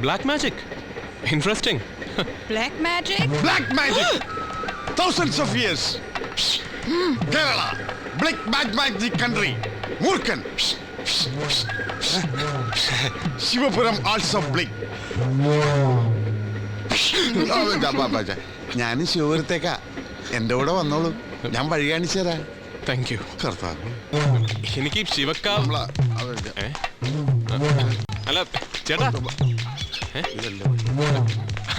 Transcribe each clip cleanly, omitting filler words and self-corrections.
Black magic. Interesting. Black magic? Black magic. Thousands of years. Kerala. Black magic country. Murkan. Shivapuram also black. ഞാൻ ശിവപുരത്തേക്കാ. എൻ്റെ കൂടെ വന്നോളൂ. ഞാൻ വഴി കാണിച്ചു തരാം. Thank you. എനിക്ക് ശിവക്കാവ് അല്ല ചേട്ടാ,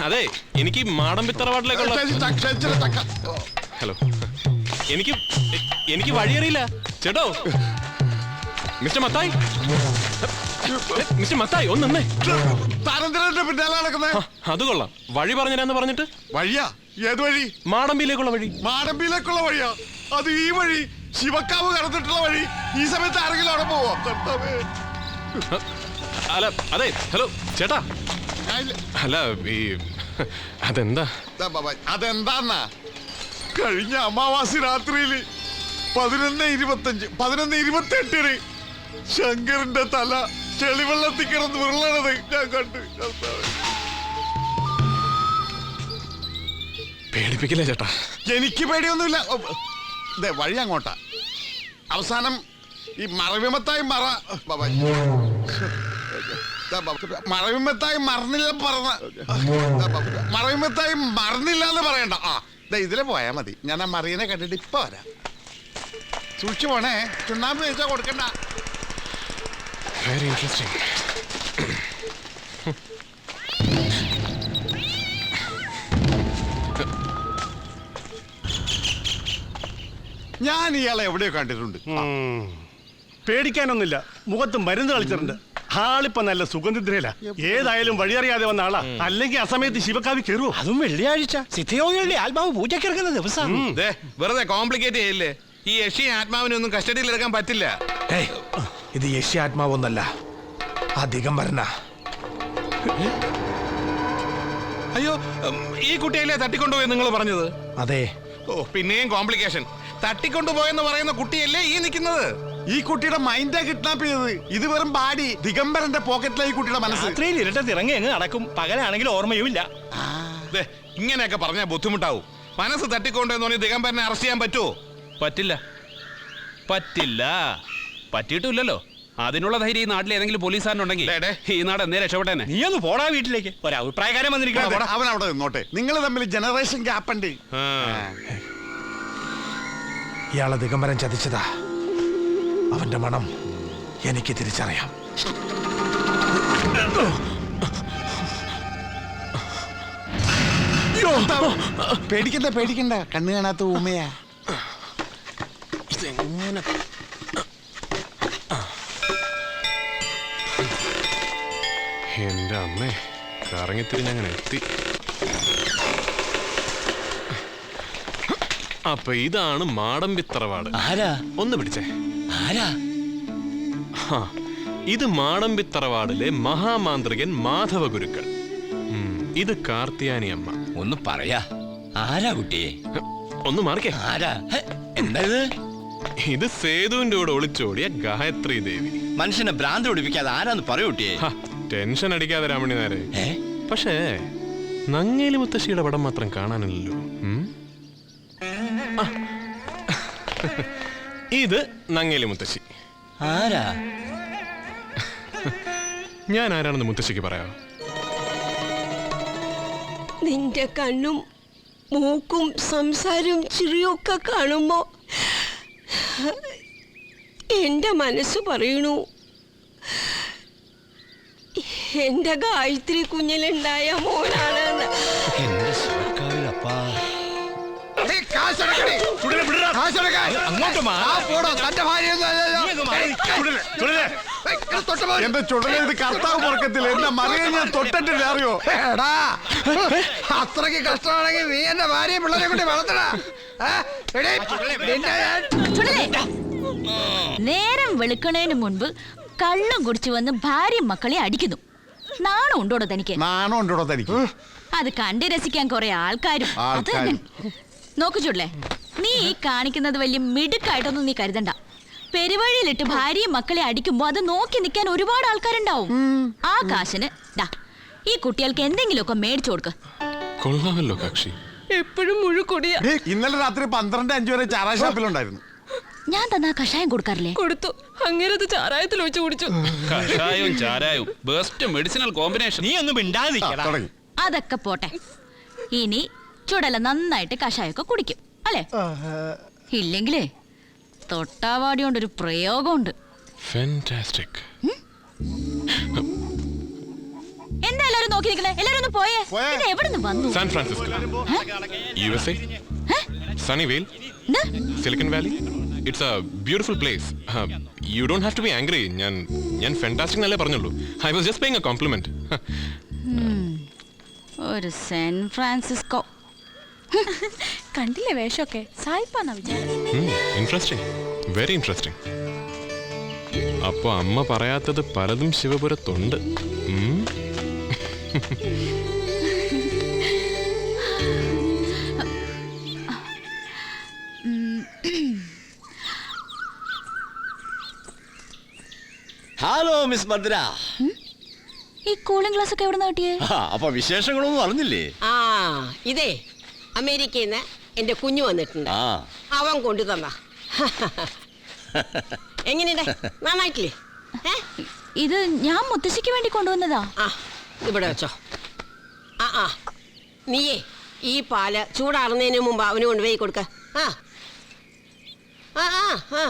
അതെ എനിക്ക് മാടമ്പിത്തറവാട്ടിലേക്കുള്ള ഹലോ, എനിക്ക് വഴിയറിയില്ല ചേട്ടോ. മിസ്റ്റർ മത്തായി, മിസ്റ്റർ മത്തായി ഒന്ന് നിന്നേ. അത് കൊള്ളാം. വഴി പറഞ്ഞുതരാന്ന് പറഞ്ഞിട്ട്. വഴിയാ? ഏത് വഴി? മാടമ്പിയിലേക്കുള്ള വഴി. മാടമ്പിയിലേക്കുള്ള വഴിയാ? അത് ഈ വഴി, ശിവക്കാവ് കടന്നിട്ടുള്ള വഴി. ഈ സമയത്ത് ആരെങ്കിലും അവിടെ പോവോ? അല്ല അതെ, ഹലോ ചേട്ടാ, അല്ല ഈ അതെന്താ അതെന്താന്നാ, കഴിഞ്ഞ അമാവാസി രാത്രിയില് 11:25 ശങ്കറിന്റെ തല ചെളിവെള്ളത്തിൽ കിടന്ന് ഉരുളണത് ഞാൻ കണ്ടു. പേടിപ്പിക്കില്ല ചേട്ടാ. എനിക്ക് പേടിയൊന്നുമില്ല. വഴി അങ്ങോട്ടാ. അവസാനം ഈ മറവിമത്തായി മറന്നില്ല എന്ന് പറയണ്ട. ഇതിലെ പോയാ മതി. ഞാൻ ആ മറിയനെ കണ്ടിട്ട് ഇപ്പൊ വരാം. സൂക്ഷിച്ചു പോണേ. ചുണ്ണാമ്പ് വെച്ചാ കൊടുക്കണ്ട. Very interesting. ഞാൻ ഇയാളെ എവിടെയോ കണ്ടിട്ടുണ്ട്. പേടിക്കാനൊന്നുമില്ല. മുഖത്ത് മരുന്ന് കളിച്ചിട്ടുണ്ട്. ആളിപ്പോ നല്ല സുഗന്ധിദ്രയില. ഏതായാലും വഴിയറിയാതെ വന്ന ആളാ. അല്ലെങ്കിൽ അസമയത്ത് ശിവകാവി കയറുവോ? അതും വെള്ളിയാഴ്ച. സിദ്ധയോഗികളുടെ ആത്മാവ് പൂജക്കിറങ്ങുന്ന ദിവസം. വെറുതെ കോംപ്ലിക്കേറ്റ് ചെയ്യില്ലേ. ഈ യക്ഷി ആത്മാവിനെ ഒന്നും കസ്റ്റഡിയിൽ എടുക്കാൻ പറ്റില്ല. ഇത് യക്ഷി ആത്മാവൊന്നല്ല, ആ ദിഗംബരനാ. അയ്യോ, ഈ കുട്ടിയല്ലേ തട്ടിക്കൊണ്ടുപോയി നിങ്ങൾ പറഞ്ഞത്? അതെ. ഓ, പിന്നെയും കോംപ്ലിക്കേഷൻ. തട്ടിക്കൊണ്ടുപോയെന്ന് പറയുന്ന കുട്ടിയല്ലേ ഈ നിൽക്കുന്നത്? ഈ കുട്ടിയുടെ മൈൻഡാ കിഡ്നാപ്പ് ചെയ്തത്. ഇത് വെറും ബാഡി. ദിഗംബരന്റെ പോക്കറ്റിലായി കുട്ടിയുടെ മനസ്സ്. രാത്രിയിൽ ഇരട്ടത്ത് ഇറങ്ങി അങ്ങ് നടക്കും. പകലാണെങ്കിൽ ഓർമ്മയുമില്ല. ഇങ്ങനെയൊക്കെ പറഞ്ഞാൽ ബുദ്ധിമുട്ടാവും. മനസ്സ് തട്ടിക്കൊണ്ടെന്ന് പറഞ്ഞ് ദിഗംബരനെ അറസ്റ്റ് ചെയ്യാൻ പറ്റുമോ? പറ്റില്ല, പറ്റില്ല. പറ്റിയിട്ടില്ലല്ലോ. അതിനുള്ള ധൈര്യം ഈ നാട്ടിൽ ഏതെങ്കിലും പോലീസുകാരനുണ്ടെങ്കിൽ ഈ നാട് എന്നേ രക്ഷപ്പെട്ടേനെ. നീ ഒന്ന് പോടാ വീട്ടിലേക്ക്. ഒരഭിപ്രായക്കാരൻ വന്നിരിക്കണം. അവൻ അവിടെ നിന്നോട്ടെ. നിങ്ങൾ തമ്മിൽ ജനറേഷൻ ഗ്യാപ്പ് ഉണ്ട്. ഇയാളെ ദിഗംബരൻ ചതിച്ചതാ. അവന്റെ മണം എനിക്ക് തിരിച്ചറിയാം. പേടിക്കണ്ട പേടിക്കണ്ട. കണ്ണു കാണാത്ത ഊമയാ. ഇതെങ്ങനെ എന്റെ അമ്മേ, കറങ്ങിത്തിരിഞ്ഞങ്ങനെ എത്തി. അപ്പൊ ഇതാണ് മാടമ്പിത്തറവാട്. ആരാ? ഒന്ന് പിടിച്ചേ. ആരാ? ഇത് മാടമ്പിത്തറവാടിലെ മഹാമാന്ത്രികൻ മാധവ ഗുരുക്കൾ. ഇത് കാർത്തിയാനി അമ്മ. ഒന്ന് പറയാ. ആരാ കുട്ടിയെ? ഒന്ന് മാറിക്കേ. ആരാ? എന്താ ഇത് സേതുവിന്റെ കൂടെ ഒളിച്ചോടിയ ഗായത്രി ദേവി. മനുഷ്യനെ ഭ്രാന്ത് പിടിപ്പിക്കാതെ ആരാന്ന് പറയൂ കുട്ടിയെ. ടെൻഷൻ അടിക്കാതെ രാമണി നേരെ. പക്ഷേ നങ്ങേലി മുത്തശ്ശിയുടെ പടം മാത്രം കാണാനില്ലല്ലോ. ഇത് നങ്ങേലി മുത്തശ്ശി. ആരാ? ഞാൻ ആരാണെന്ന് മുത്തശ്ശിക്ക് പറയാം. നിന്റെ കണ്ണും മൂക്കും സംസാരവും ചിരിയൊക്കെ കാണുമ്പോ എന്റെ മനസ്സ് പറയണു എന്റെ ഗായത്രി കുഞ്ഞിലുണ്ടായ മോനാണെന്ന്. എന്റെ ശിവക്കാവിലപ്പാ. എന്റെ ചുടല ഇത് കർത്താവ് പുറക്കത്തില്ല. എന്റെ മറിയെ ഞാൻ തൊട്ടിട്ടില്ല, അറിയോ? അത്രയ്ക്ക് കഷ്ടമാണെങ്കിൽ നീ എന്റെ ഭാര്യയും പിള്ളേരെ കൊണ്ട് വളർത്തടാ. നേരം വെളുക്കണേന് മുൻപ് കള്ളം കുടിച്ചു വന്ന് ഭാര്യ മക്കളെ അടിക്കുന്നു. നാണം ഉണ്ടോടോ തനിക്ക്? നാണം ഉണ്ടോടോ തനിക്ക്? അത് കണ്ട് രസിക്കാൻ കുറെ ആൾക്കാരും. നോക്കു ചുടലേ, നീ ഈ കാണിക്കുന്നത് വലിയ മിടുക്കായിട്ടൊന്നും നീ കരുതണ്ട. പെരുവഴിയിലിട്ട് ഭാര്യയും മക്കളെ അടിക്കുമ്പോ അത് നോക്കി നിൽക്കാൻ ഒരുപാട് ആൾക്കാരുണ്ടാവും. ആ കാശിന് ഈ കുട്ടികൾക്ക് എന്തെങ്കിലുമൊക്കെ മേടിച്ചു കൊടുക്ക. കൊള്ളാമല്ലോ കക്ഷി. എപ്പോഴും മുഴുക്കൊടിയാ. ഇന്നലെ രാത്രി 12:05 വരെ ചാറാ ഷാപ്പിലുണ്ടായിരുന്നു. ഞാൻ തന്നാ കഷായം കൊടുക്കാറില്ലേ? കൊടുത്തു. അങ്ങനത് ചാരായത്തിൽ ഒഴിച്ചു കുടിച്ചു. കഷായവും ചാരായവും ബെസ്റ്റ് മെഡിസിനൽ കോമ്പിനേഷൻ. നീ ഒന്നും മിണ്ടാതിരിക്കടാ. തുടങ്ങി. അതൊക്കെ പോട്ടെ. ഇനി ചുടല നന്നായിട്ട് കഷായമൊക്കെ കുടിക്കും അല്ലേ? ഇല്ലെങ്കിലേ തൊട്ടാവാടി കൊണ്ടൊരു പ്രയോഗമുണ്ട്. ഫാന്റാസ്റ്റിക്. എന്താ എല്ലാരും നോക്കി നിൽക്കണേ? എല്ലാരും ഒന്ന് പോയേ. ഇത് എവിടെ നിന്ന് വന്നു? San Francisco, USA, Sunnyvale, Silicon Valley. It's a beautiful place. You don't have to be angry. ഞാൻ ഫാന്റാസ്റ്റിക് എന്നല്ലേ പറഞ്ഞുള്ളൂ. I was just paying a compliment. ഒരു സാൻ ഫ്രാൻസിസ്കോ. കണ്ടില്ലേ വേഷമൊക്കെ? സായിപ്പാന്നാ വിചാരം. Interesting, very interesting. അപ്പൊ അമ്മ പറയാത്തത് പലതും ശിവപുരത്തുണ്ട്. Hello miss Bhadra. ഈ കൂളിംഗ് ഗ്ലാസ് ഒക്കെ എവിടെ നിന്ന് കിട്ടിയേ? അപ്പൊ വിശേഷങ്ങളൊന്നും അറിഞ്ഞില്ലേ? ആ ഇതേ അമേരിക്കയിൽ നിന്ന് എന്റെ കുഞ്ഞു വന്നിട്ടുണ്ട്. അവൻ കൊണ്ടു തന്ന. എങ്ങനെയുണ്ട്? നന്നായിട്ടില്ലേ? ഇത് ഞാൻ മുത്തശ്ശിക്ക് വേണ്ടി കൊണ്ടുവന്നതാ. ആ ഇവിടെ വെച്ചോ. ആ നീയേ ഈ പാല് ചൂടാറുന്നതിന് മുമ്പ് അവന് കൊണ്ടുപോയി കൊടുക്ക. ആ ആ ആ ആ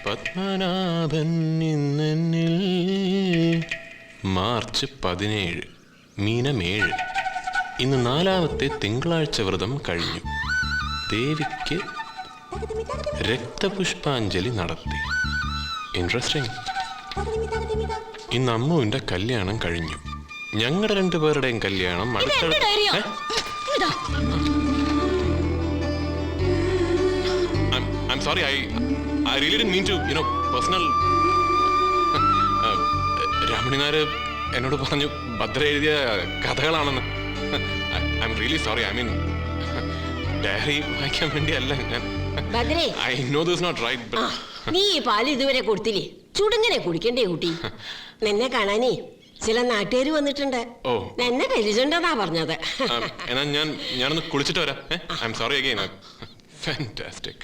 പത്മനാഭൻ ഇന്നെന്നിൽ. മാർച്ച് 17, മീനം 7. ഇന്ന് 4ാമത്തെ തിങ്കളാഴ്ച വ്രതം കഴിഞ്ഞു. ദേവിക്ക് രക്തപുഷ്പാഞ്ജലി നടത്തി. ഇൻട്രസ്റ്റിംഗ്. ഇന്ന് അമ്മുവിന്റെ കല്യാണം കഴിഞ്ഞു. ഞങ്ങളുടെ 2 പേരുടെയും കല്യാണം I'm sorry, I really didn't mean to, personal. Ramani Nair എന്നോട് പറഞ്ഞു ഭദ്ര എഴുതിയ കഥകളാണെന്ന്. I'm really sorry. I mean, diary വായിക്കാൻ വേണ്ടിയല്ല ഞാൻ. I know this is not right, but നീ ഈ പാല് ഇതുവരെ കൊടുത്തില്ലേ? ചുടുങ്ങനെ കുടിക്കണ്ടേ കുട്ടി? നിന്നെ കാണാനേ ചില നാട്ടുകാർ വന്നിട്ടുണ്ട്. എന്നെ പരിചയണ്ടെന്നാ പറഞ്ഞത്. എന്നാ ഞാനൊന്ന് കുളിച്ചിട്ട് വരാം. I'm sorry again. Fantastic.